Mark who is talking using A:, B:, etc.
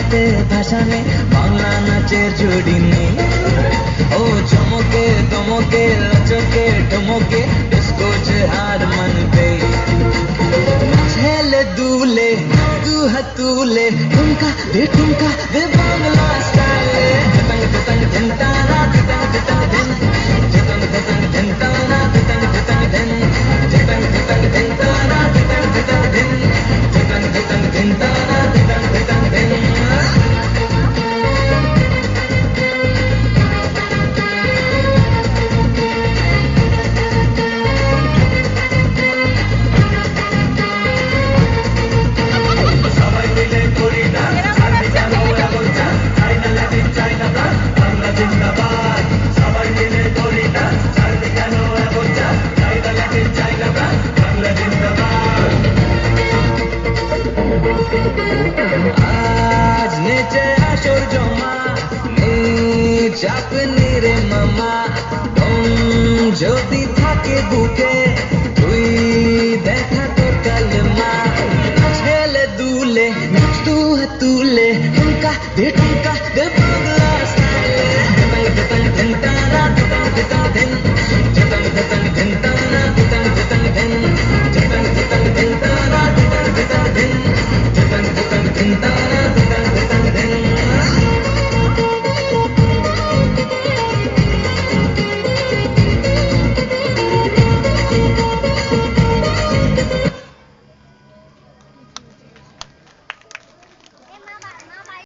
A: ভাষাতে ভাষা নেই, বাংলা নাচের জুড়ি নেই। ও চমকে তমকে লচকে ঠমকে ডিস্কো যে হার মানবে। ছেলে দুলে তু হাতুলে ঠুমকা দে বাংলা স্টাইলে। জতং জতং ধিনতানা জতং জতং ধিন, জতং জতং ধিনতানা জতং জতং ধিন, জতং জতং ধিনতানা জতং জতং ধিন, জতং জতং ধিনতানা জতং জতং ধিন। আজ নেচে আসর জমা নেই চাপনি রে মামা, যদি থাকে বুকে